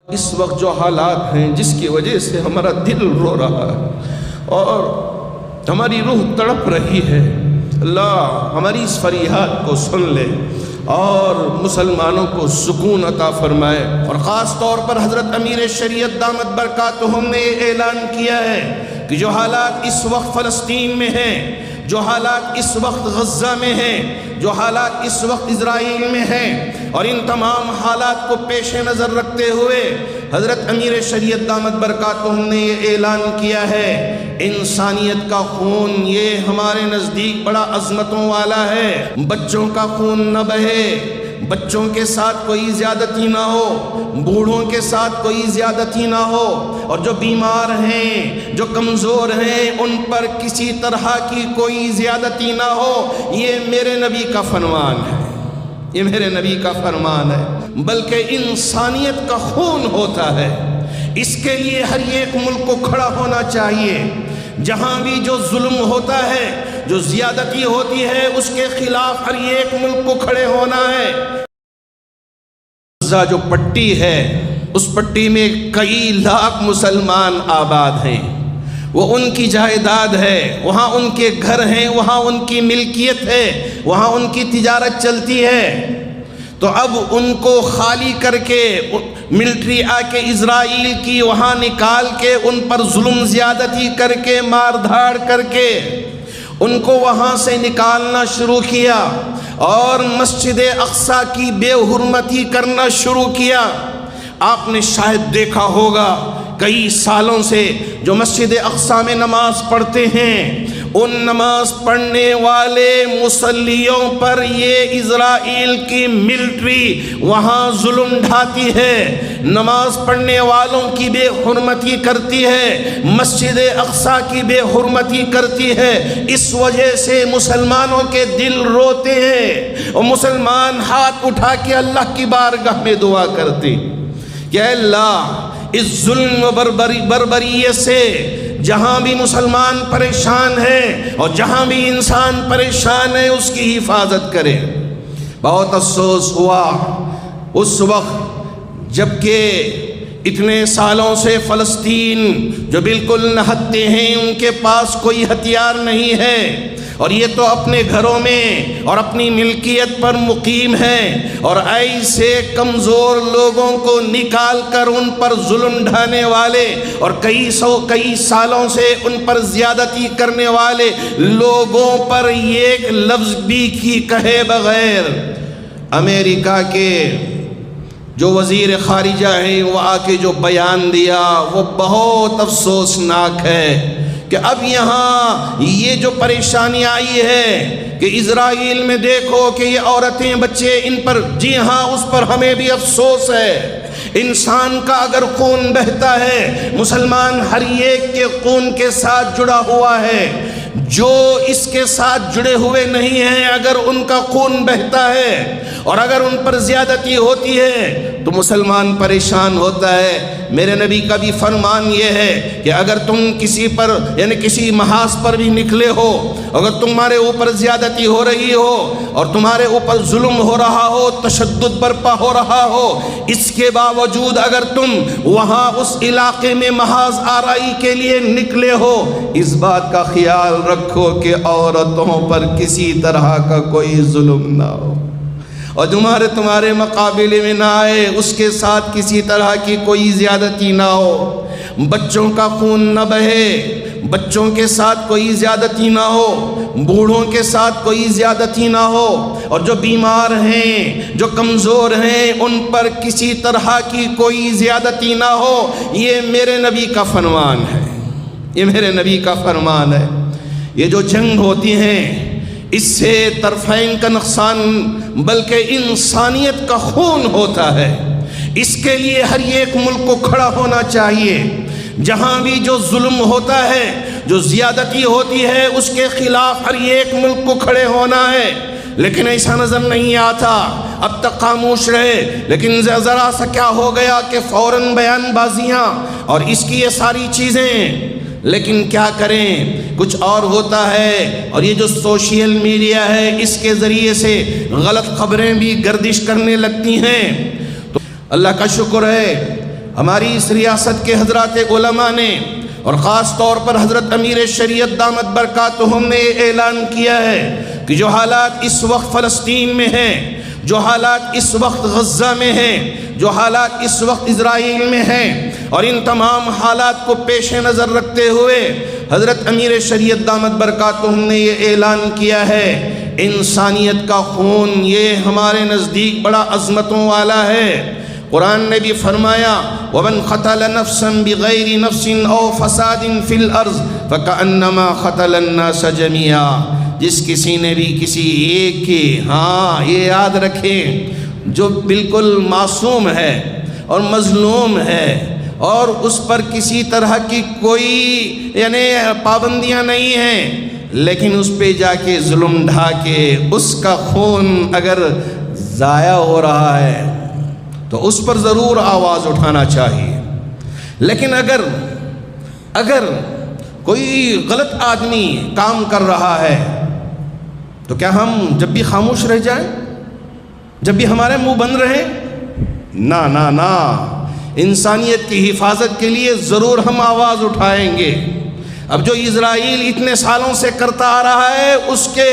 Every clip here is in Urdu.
اس وقت جو حالات ہیں جس کی وجہ سے ہمارا دل رو رہا ہے اور ہماری روح تڑپ رہی ہے، اللہ ہماری اس فریاد کو سن لے اور مسلمانوں کو سکون عطا فرمائے۔ اور خاص طور پر حضرت امیر شریعت دامت برکاتہم نے یہ اعلان کیا ہے کہ جو حالات اس وقت فلسطین میں ہیں، جو حالات اس وقت غزہ میں ہیں، جو حالات اس وقت اسرائیل میں ہیں، اور ان تمام حالات کو پیش نظر رکھتے ہوئے حضرت امیر شریعت دامت برکاتہم نے یہ اعلان کیا ہے، انسانیت کا خون یہ ہمارے نزدیک بڑا عظمتوں والا ہے۔ بچوں کا خون نہ بہے، بچوں کے ساتھ کوئی زیادتی نہ ہو، بوڑھوں کے ساتھ کوئی زیادتی نہ ہو، اور جو بیمار ہیں، جو کمزور ہیں، ان پر کسی طرح کی کوئی زیادتی نہ ہو۔ یہ میرے نبی کا فرمان ہے، یہ میرے نبی کا فرمان ہے۔ بلکہ انسانیت کا خون ہوتا ہے، اس کے لیے ہر ایک ملک کو کھڑا ہونا چاہیے۔ جہاں بھی جو ظلم ہوتا ہے، جو زیادتی ہوتی ہے، اس کے خلاف ہر ایک ملک کو کھڑے ہونا ہے۔ غزہ جو پٹی ہے، اس پٹی میں کئی لاکھ مسلمان آباد ہیں، وہ ان کی جائیداد ہے، وہاں ان کے گھر ہیں، وہاں ان کی ملکیت ہے، وہاں ان کی تجارت چلتی ہے۔ تو اب ان کو خالی کر کے ملٹری آ کے اسرائیل کی وہاں نکال کے ان پر ظلم زیادتی کر کے مار دھاڑ کر کے ان کو وہاں سے نکالنا شروع کیا اور مسجد اقصیٰ کی بے حرمتی کرنا شروع کیا۔ آپ نے شاید دیکھا ہوگا کئی سالوں سے جو مسجد اقصیٰ میں نماز پڑھتے ہیں، ان نماز پڑھنے والے مصلیوں پر یہ اسرائیل کی ملٹری وہاں ظلم ڈھاتی ہے، نماز پڑھنے والوں کی بے حرمتی کرتی ہے، مسجد اقصیٰ کی بے حرمتی کرتی ہے۔ اس وجہ سے مسلمانوں کے دل روتے ہیں اور مسلمان ہاتھ اٹھا کے اللہ کی بارگاہ میں دعا کرتے کہ اے اللہ اس ظلم و بربریت سے جہاں بھی مسلمان پریشان ہے اور جہاں بھی انسان پریشان ہے، اس کی حفاظت کرے۔ بہت افسوس ہوا اس وقت جبکہ اتنے سالوں سے فلسطین جو بالکل نہتے ہیں، ان کے پاس کوئی ہتھیار نہیں ہے، اور یہ تو اپنے گھروں میں اور اپنی ملکیت پر مقیم ہے، اور ایسے کمزور لوگوں کو نکال کر ان پر ظلم ڈھانے والے اور کئی سالوں سے ان پر زیادتی کرنے والے لوگوں پر ایک لفظ بھی کی کہے بغیر امریکہ کے جو وزیر خارجہ ہیں وہ آ کے جو بیان دیا وہ بہت افسوسناک ہے کہ اب یہاں یہ جو پریشانی آئی ہے کہ اسرائیل میں دیکھو کہ یہ عورتیں بچے ان پر، جی ہاں اس پر ہمیں بھی افسوس ہے۔ انسان کا اگر خون بہتا ہے، مسلمان ہر ایک کے خون کے ساتھ جڑا ہوا ہے، جو اس کے ساتھ جڑے ہوئے نہیں ہیں اگر ان کا خون بہتا ہے اور اگر ان پر زیادتی ہوتی ہے تو مسلمان پریشان ہوتا ہے۔ میرے نبی کا بھی فرمان یہ ہے کہ اگر تم کسی پر یعنی کسی محاذ پر بھی نکلے ہو، اگر تمہارے اوپر زیادتی ہو رہی ہو اور تمہارے اوپر ظلم ہو رہا ہو، تشدد برپا ہو رہا ہو، اس کے باوجود اگر تم وہاں اس علاقے میں محاذ آرائی کے لیے نکلے ہو، اس بات کا خیال رکھو کہ عورتوں پر کسی طرح کا کوئی ظلم نہ ہو، اور تمہارے مقابلے میں نہ آئے، اس کے ساتھ کسی طرح کی کوئی زیادتی نہ ہو۔ بچوں کا خون نہ بہے، بچوں کے ساتھ کوئی زیادتی نہ ہو، بوڑھوں کے ساتھ کوئی زیادتی نہ ہو، اور جو بیمار ہیں، جو کمزور ہیں، ان پر کسی طرح کی کوئی زیادتی نہ ہو۔ یہ میرے نبی کا فرمان ہے، یہ میرے نبی کا فرمان ہے۔ یہ جو جنگ ہوتی ہیں اس سے طرفین کا نقصان بلکہ انسانیت کا خون ہوتا ہے، اس کے لیے ہر ایک ملک کو کھڑا ہونا چاہیے۔ جہاں بھی جو ظلم ہوتا ہے، جو زیادتی ہوتی ہے، اس کے خلاف ہر ایک ملک کو کھڑے ہونا ہے۔ لیکن ایسا نظر نہیں آتا، اب تک خاموش رہے، لیکن ذرا سا کیا ہو گیا کہ فوراً بیان بازیاں اور اس کی یہ ساری چیزیں۔ لیکن کیا کریں، کچھ اور ہوتا ہے، اور یہ جو سوشل میڈیا ہے اس کے ذریعے سے غلط خبریں بھی گردش کرنے لگتی ہیں۔ تو اللہ کا شکر ہے ہماری اس ریاست کے حضرات علماء نے اور خاص طور پر حضرت امیر شریعت دامت برکاتہم نے اعلان کیا ہے کہ جو حالات اس وقت فلسطین میں ہیں، جو حالات اس وقت غزہ میں ہیں، جو حالات اس وقت اسرائیل میں ہیں، اور ان تمام حالات کو پیش نظر رکھتے ہوئے حضرت امیر شریعت دامت برکاتہم نے یہ اعلان کیا ہے، انسانیت کا خون یہ ہمارے نزدیک بڑا عظمتوں والا ہے۔ قرآن نے بھی فرمایا وَمَنْ قَتَلَ نَفْسًا بِغَيْرِ نَفْسٍ أَوْ فَسَادٍ فِي الْأَرْضِ فَكَأَنَّمَا قَتَلَ النَّاسَ جَمِيعًا، جس کسی نے بھی کسی ایک کی، یہ یاد رکھیں، جو بالکل معصوم ہے اور مظلوم ہے اور اس پر کسی طرح کی کوئی پابندیاں نہیں ہیں، لیکن اس پہ جا کے ظلم ڈھا کے اس کا خون اگر ضائع ہو رہا ہے تو اس پر ضرور آواز اٹھانا چاہیے۔ لیکن اگر کوئی غلط آدمی کام کر رہا ہے تو کیا ہم جب بھی خاموش رہ جائیں، جب بھی ہمارے منہ بند رہے؟ نہ، انسانیت کی حفاظت کے لیے ضرور ہم آواز اٹھائیں گے۔ اب جو اسرائیل اتنے سالوں سے کرتا آ رہا ہے، اس کے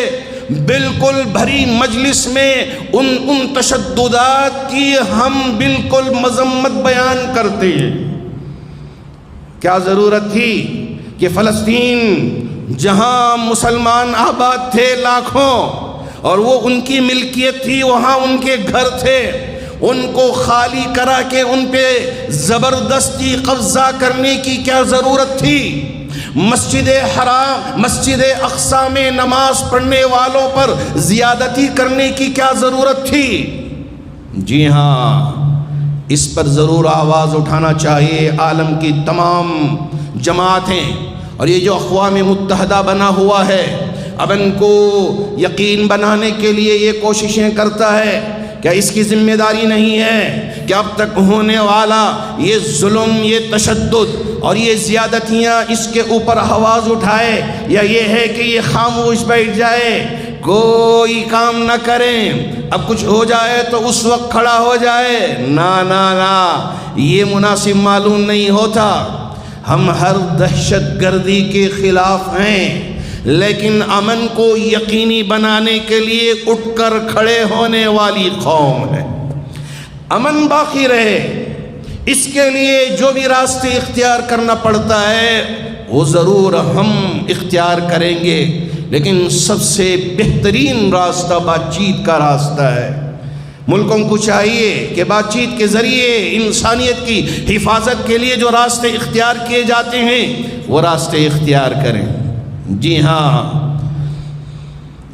بالکل بھری مجلس میں ان تشددات کی ہم بالکل مذمت بیان کرتے ہیں۔ کیا ضرورت تھی کہ فلسطین جہاں مسلمان آباد تھے لاکھوں اور وہ ان کی ملکیت تھی، وہاں ان کے گھر تھے، ان کو خالی کرا کے ان پہ زبردستی قبضہ کرنے کی کیا ضرورت تھی؟ مسجد حرام، مسجد اقصی میں نماز پڑھنے والوں پر زیادتی کرنے کی کیا ضرورت تھی؟ جی ہاں، اس پر ضرور آواز اٹھانا چاہیے عالم کی تمام جماعتیں، اور یہ جو اقوام متحدہ بنا ہوا ہے، اب ان کو یقین بنانے کے لیے یہ کوششیں کرتا ہے۔ کیا اس کی ذمہ داری نہیں ہے کہ اب تک ہونے والا یہ ظلم، یہ تشدد اور یہ زیادتیاں اس کے اوپر آواز اٹھائے، یا یہ ہے کہ یہ خاموش بیٹھ جائے، کوئی کام نہ کریں، اب کچھ ہو جائے تو اس وقت کھڑا ہو جائے؟ نہ، یہ مناسب معلوم نہیں ہوتا۔ ہم ہر دہشت گردی کے خلاف ہیں، لیکن امن کو یقینی بنانے کے لیے اٹھ کر کھڑے ہونے والی قوم ہے۔ امن باقی رہے، اس کے لیے جو بھی راستے اختیار کرنا پڑتا ہے وہ ضرور ہم اختیار کریں گے، لیکن سب سے بہترین راستہ بات چیت کا راستہ ہے۔ ملکوں کو چاہیے کہ بات چیت کے ذریعے انسانیت کی حفاظت کے لیے جو راستے اختیار کیے جاتے ہیں وہ راستے اختیار کریں۔ جی ہاں،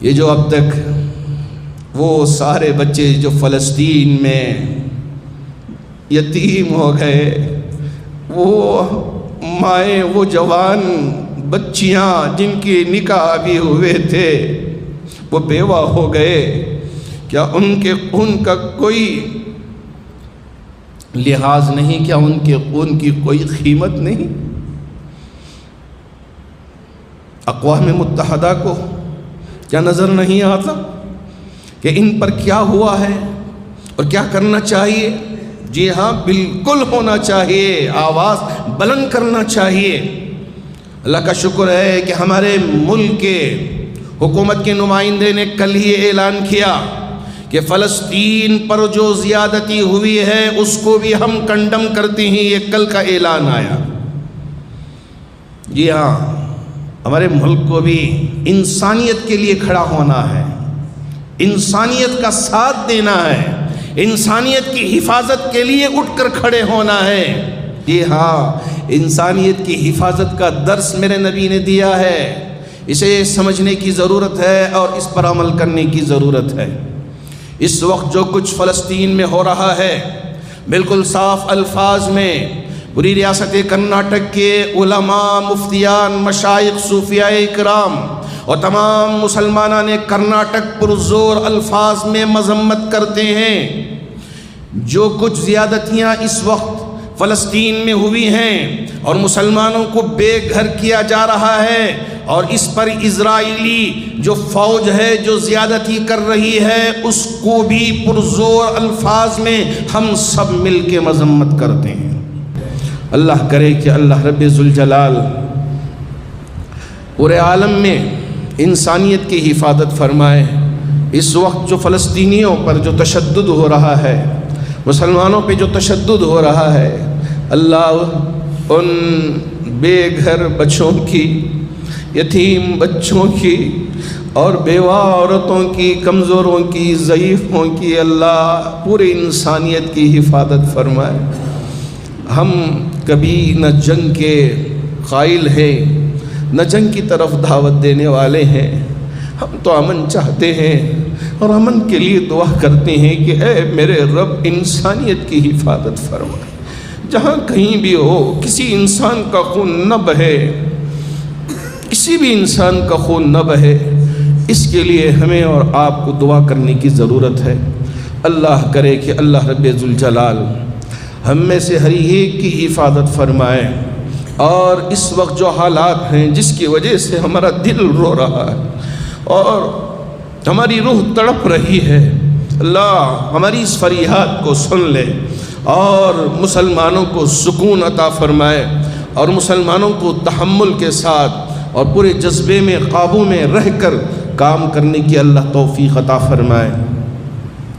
یہ جو اب تک وہ سارے بچے جو فلسطین میں یتیم ہو گئے، وہ مائیں، وہ جوان بچیاں جن کے نکاح ابھی ہوئے تھے وہ بیوہ ہو گئے، کیا ان کے خون کا کوئی لحاظ نہیں؟ کیا ان کے خون کی کوئی قیمت نہیں؟ اقوام متحدہ کو کیا نظر نہیں آتا کہ ان پر کیا ہوا ہے اور کیا کرنا چاہیے؟ جی ہاں، بالکل ہونا چاہیے، آواز بلند کرنا چاہیے۔ اللہ کا شکر ہے کہ ہمارے ملک کے حکومت کے نمائندے نے کل ہی اعلان کیا کہ فلسطین پر جو زیادتی ہوئی ہے اس کو بھی ہم کنڈم کرتے ہیں، یہ کل کا اعلان آیا۔ جی ہاں، ہمارے ملک کو بھی انسانیت کے لیے کھڑا ہونا ہے، انسانیت کا ساتھ دینا ہے، انسانیت کی حفاظت کے لیے اٹھ کر کھڑے ہونا ہے۔ جی ہاں، انسانیت کی حفاظت کا درس میرے نبی نے دیا ہے، اسے سمجھنے کی ضرورت ہے اور اس پر عمل کرنے کی ضرورت ہے۔ اس وقت جو کچھ فلسطین میں ہو رہا ہے، بالکل صاف الفاظ میں پوری ریاست کرناٹک کے علماء، مفتیان، مشائخ، صوفیاء کرام اور تمام مسلمانوں نے کرناٹک پرزور الفاظ میں مذمت کرتے ہیں۔ جو کچھ زیادتیاں اس وقت فلسطین میں ہوئی ہیں اور مسلمانوں کو بے گھر کیا جا رہا ہے، اور اس پر اسرائیلی جو فوج ہے جو زیادتی کر رہی ہے، اس کو بھی پرزور الفاظ میں ہم سب مل کے مذمت کرتے ہیں۔ اللہ کرے کہ اللہ رب ذوالجلال پورے عالم میں انسانیت کی حفاظت فرمائے۔ اس وقت جو فلسطینیوں پر جو تشدد ہو رہا ہے، مسلمانوں پہ جو تشدد ہو رہا ہے، اللہ ان بے گھر بچوں کی، یتیم بچوں کی اور بیوہ عورتوں کی، کمزوروں کی، ضعیفوں کی اللہ پورے انسانیت کی حفاظت فرمائے۔ ہم کبھی نہ جنگ کے قائل ہیں، نہ جنگ کی طرف دعوت دینے والے ہیں۔ ہم تو امن چاہتے ہیں اور امن کے لیے دعا کرتے ہیں کہ اے میرے رب انسانیت کی حفاظت فرمائے۔ جہاں کہیں بھی ہو کسی انسان کا خون نہ بہے، کسی بھی انسان کا خون نہ بہے، اس کے لیے ہمیں اور آپ کو دعا کرنے کی ضرورت ہے۔ اللہ کرے کہ اللہ رب ذوالجلال ہم میں سے ہر ایک کی حفاظت فرمائے، اور اس وقت جو حالات ہیں جس کی وجہ سے ہمارا دل رو رہا ہے اور ہماری روح تڑپ رہی ہے، اللہ ہماری اس فریاد کو سن لے اور مسلمانوں کو سکون عطا فرمائے، اور مسلمانوں کو تحمل کے ساتھ اور پورے جذبے میں قابو میں رہ کر کام کرنے کی اللہ توفیق عطا فرمائے۔